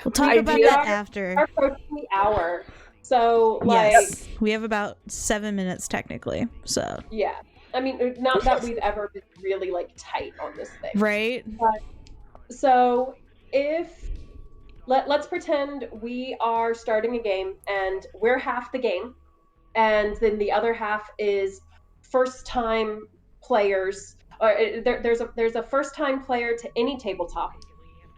we'll talk about that after. Our approaching the hour, so like yes, we have about 7 minutes technically. So yeah, I mean, not that we've ever been really like tight on this thing, right? But, so if let's pretend we are starting a game and we're half the game, and then the other half is first time players, or there's a first time player to any tabletop.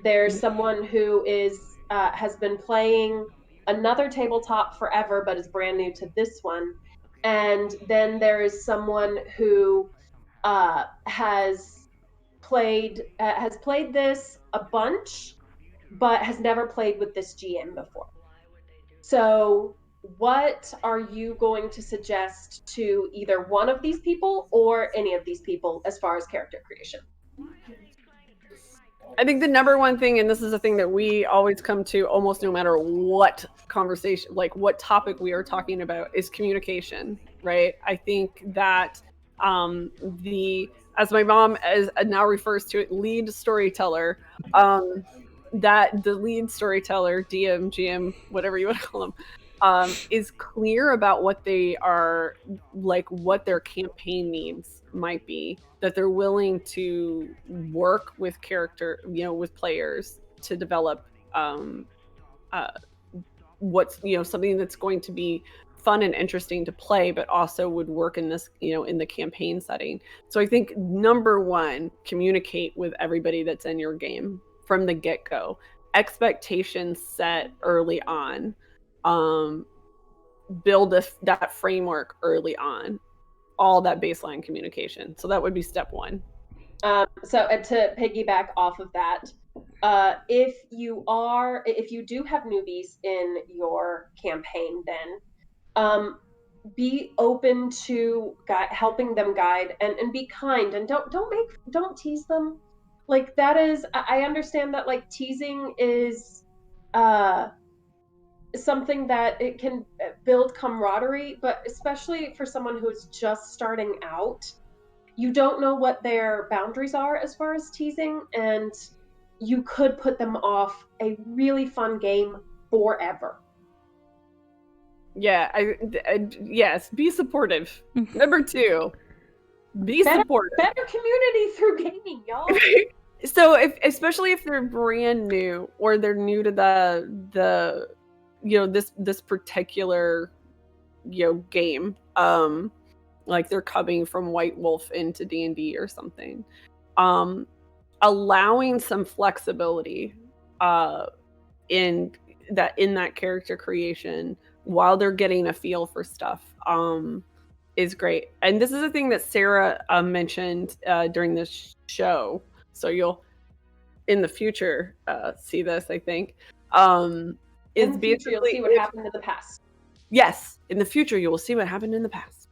There's someone who is has been playing another tabletop forever but is brand new to this one, and then there is someone who has played this a bunch but has never played with this GM before. So what are you going to suggest to either one of these people or any of these people as far as character creation? I think the number one thing, and this is a thing that we always come to almost no matter what conversation, like what topic we are talking about, is communication, right? I think that the as my mom now refers to it, lead storyteller. That the lead storyteller, DM, GM, whatever you want to call them, is clear about what they are, like what their campaign needs might be, that they're willing to work with with players to develop what's, something that's going to be fun and interesting to play, but also would work in this, in the campaign setting. So I think number one, communicate with everybody that's in your game from the get-go. Expectations set early on. Build that framework early on. All that baseline communication. So that would be step one. So to piggyback off of that, if you do have newbies in your campaign, then be open to helping them guide and be kind, and don't tease them. Like, that is, I understand that, like, teasing is something that it can build camaraderie, but especially for someone who's just starting out, you don't know what their boundaries are as far as teasing, and you could put them off a really fun game forever. Yeah, yes, be supportive. Number two, be supportive. Better community through gaming, y'all. So especially if they're brand new, or they're new to the this particular game, like they're coming from White Wolf into D&D or something, allowing some flexibility in that character creation while they're getting a feel for stuff is great. And this is a thing that Sarah mentioned during this show, so you'll in the future see this, I think. In the future, you'll see what happened in the past. Yes, in the future you will see what happened in the past.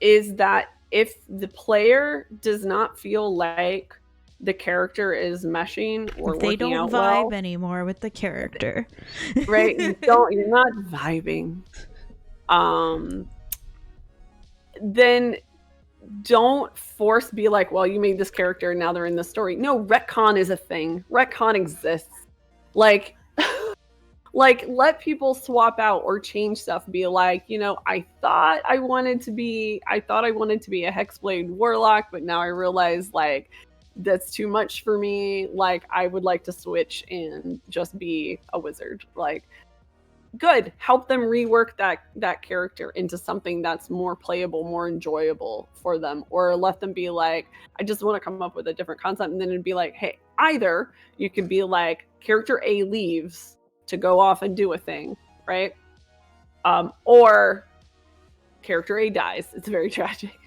Is that if the player does not feel like the character is meshing or if they working don't out vibe well anymore with the character, right? You're not vibing. Then don't be like, well, you made this character and now they're in the story. No, retcon is a thing. Retcon exists. Like let people swap out or change stuff. Be like, I thought I wanted to be a Hexblade warlock, but now I realize like that's too much for me. Like, I would like to switch and just be a wizard. Like, good. Help them rework that character into something that's more playable, more enjoyable for them, or let them be like, I just want to come up with a different concept. And then it'd be like, hey, either you could be like, character A leaves to go off and do a thing, right? Or character A dies. It's very tragic.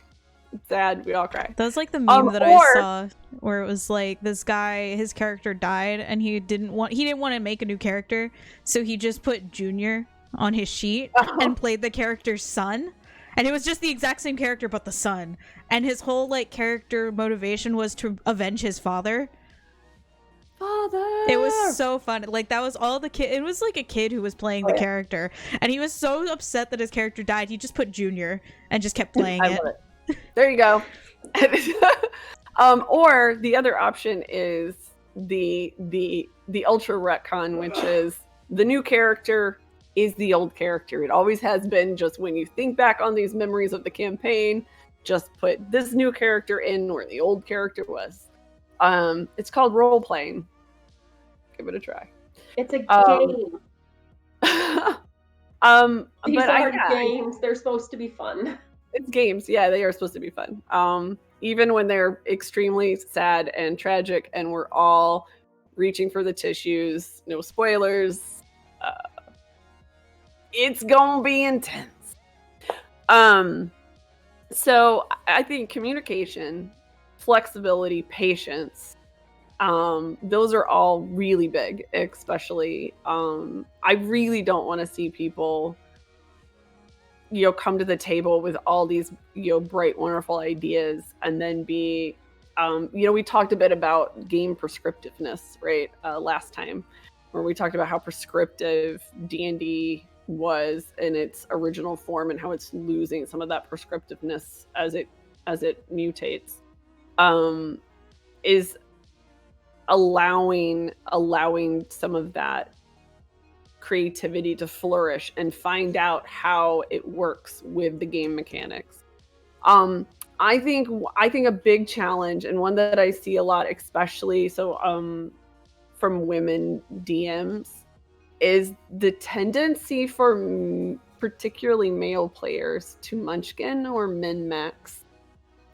It's sad. We all cry. That's like the meme that I saw where it was like this guy, his character died and he didn't want to make a new character, so he just put Junior on his sheet and played the character's son, and it was just the exact same character but the son, and his whole like character motivation was to avenge his father. It was so fun. Like, that was all the kid. It was like a kid who was playing the character, and he was so upset that his character died. He just put Junior and just kept playing it. Love it. There you go. Or the other option is the ultra retcon, which is the new character is the old character. It always has been. Just when you think back on these memories of the campaign, just put this new character in where the old character was. It's called role playing. Give it a try. It's a game. These are games. They're supposed to be fun. It's games. Yeah, they are supposed to be fun. Even when they're extremely sad and tragic and we're all reaching for the tissues, no spoilers. It's gonna be intense. So I think communication, flexibility, patience, those are all really big. Especially, I really don't want to see people come to the table with all these bright, wonderful ideas and then be we talked a bit about game prescriptiveness, right, last time, where we talked about how prescriptive D&D was in its original form and how it's losing some of that prescriptiveness as it as it mutates, is allowing some of that creativity to flourish and find out how it works with the game mechanics. I think a big challenge, and one that I see a lot, especially from women DMs, is the tendency for particularly male players to munchkin or min-max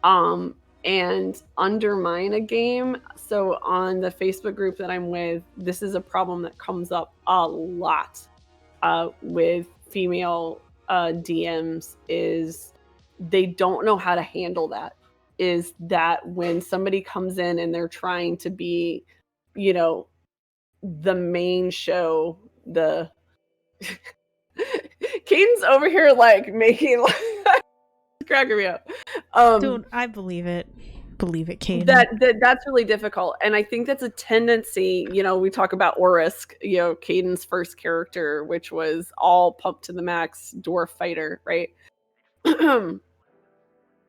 and undermine a game. So on the Facebook group that I'm with, this is a problem that comes up a lot with female DMs, is they don't know how to handle that. Is that when somebody comes in and they're trying to be, you know, the main show, the Caden's over here like making cracking me up. Dude, I believe it. Believe it, Caden. That's really difficult. And I think that's a tendency, you know, we talk about Orisk, you know, Caden's first character, which was all pumped to the max, dwarf fighter, right?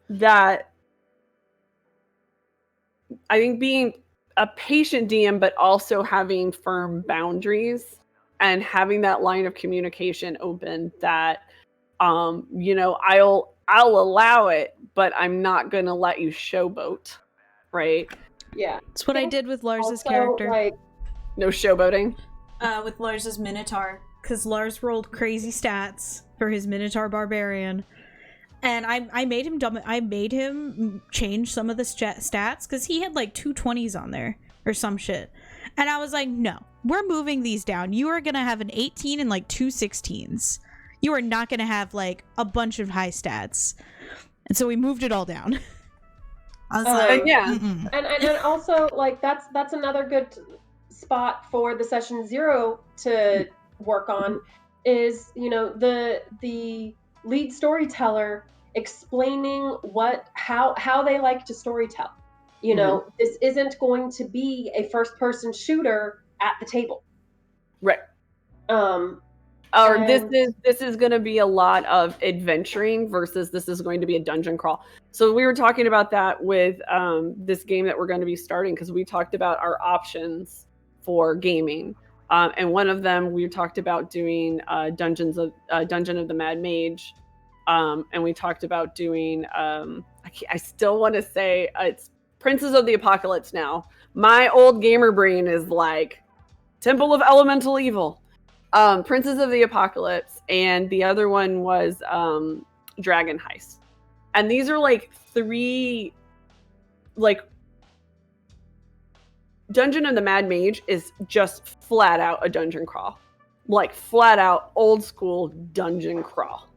That I think being a patient DM, but also having firm boundaries and having that line of communication open that, you know, I'll allow it, but I'm not going to let you showboat, right? Yeah. That's what I did with Lars's Also, character. like, no showboating? With Lars's Minotaur. Because Lars rolled crazy stats for his Minotaur Barbarian. And I made him change some of the stats because he had like 2 20s on there or some shit. And I was like, no, we're moving these down. You are going to have an 18 and like 2 16s. You are not going to have like a bunch of high stats. And so we moved it all down. I was like, yeah. And also like that's another good spot for the session 0 to work on is, you know, the lead storyteller explaining how they like to storytell. You know, this isn't going to be a first-person shooter at the table, right? Or this is going to be a lot of adventuring versus this is going to be a dungeon crawl. So we were talking about that with this game that we're going to be starting, because we talked about our options for gaming. And one of them, we talked about doing Dungeon of the Mad Mage. And we talked about doing, I still want to say it's Princes of the Apocalypse now. My old gamer brain is like Temple of Elemental Evil. Princes of the Apocalypse, and the other one was Dragon Heist. And these are like 3, like, Dungeon of the Mad Mage is just flat out a dungeon crawl. Like flat out old school dungeon crawl.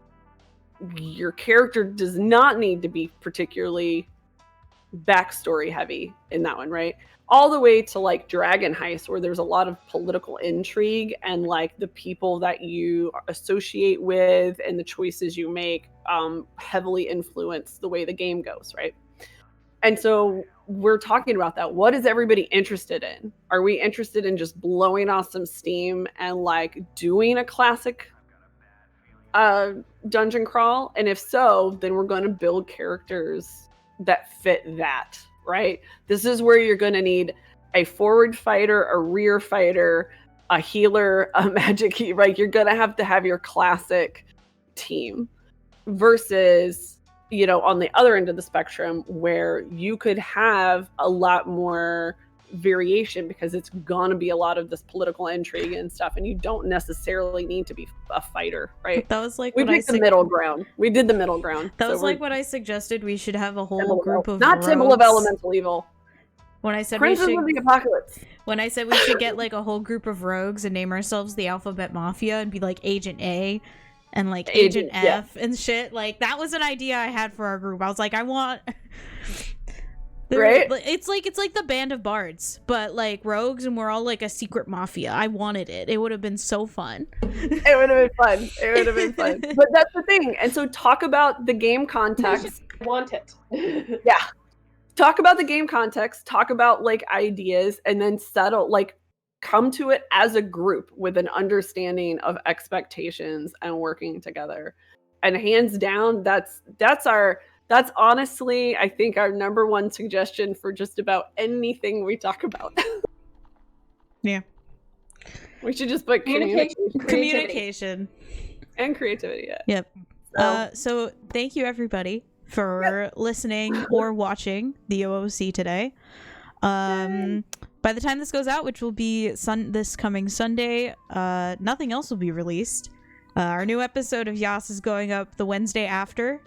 Your character does not need to be particularly backstory heavy in that one, right? All the way to like Dragon Heist, where there's a lot of political intrigue and like the people that you associate with and the choices you make heavily influence the way the game goes, right? And so we're talking about that. What is everybody interested in? Are we interested in just blowing off some steam and like doing a classic dungeon crawl? And if so, then we're going to build characters that fit that, right? This is where you're going to need a forward fighter, a rear fighter, a healer, a magic healer, right? You're going to have your classic team versus, you know, on the other end of the spectrum where you could have a lot more variation because it's going to be a lot of this political intrigue and stuff, and you don't necessarily need to be a fighter, right? That was like we picked the middle ground. We did the middle ground. That was like what I suggested. We should have a whole group of not Temple of Elemental Evil. When I said Princes of the Apocalypse. When I said we should get like a whole group of rogues and name ourselves the Alphabet Mafia and be like Agent A and like Agent F and shit, like that was an idea I had for our group. I was like, I want right? It's like the Band of Bards, but like rogues, and we're all like a secret mafia. I wanted it. It would have been so fun. It would have been fun. But that's the thing. And so talk about the game context. I want it. Yeah. Talk about the game context. Talk about like ideas, and then come to it as a group with an understanding of expectations and working together. And hands down, that's That's honestly, I think, our number one suggestion for just about anything we talk about. Yeah. We should just put Communication. And creativity. Yeah. Yep. So thank you everybody for listening or watching the OOC today. By the time this goes out, which will be this coming Sunday, nothing else will be released. Our new episode of Yas is going up the Wednesday after,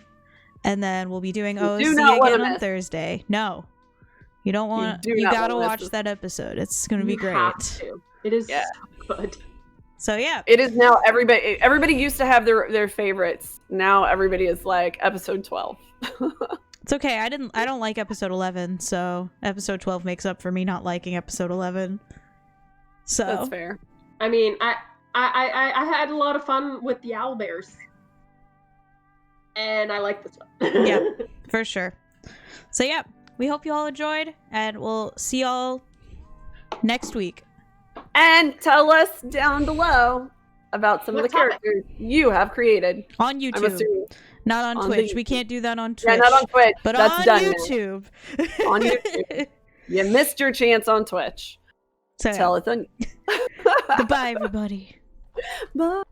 and then we'll be doing OOC again on Thursday. No, you don't want. You gotta watch that episode. It's gonna be great. It is so good. So yeah, it is now. Everybody used to have their favorites. Now everybody is like episode 12. It's okay. I don't like episode 11, so episode 12 makes up for me not liking episode 11. So that's fair. I mean, I had a lot of fun with the owlbears, and I like this one. Yeah, for sure. So yeah, we hope you all enjoyed, and we'll see y'all next week. And tell us down below about some of the characters you have created on YouTube. Not on Twitch. We can't do that on Twitch. Yeah, not on Twitch. But that's on done YouTube. On YouTube. You missed your chance on Twitch. So, tell us on. Goodbye, everybody. Bye.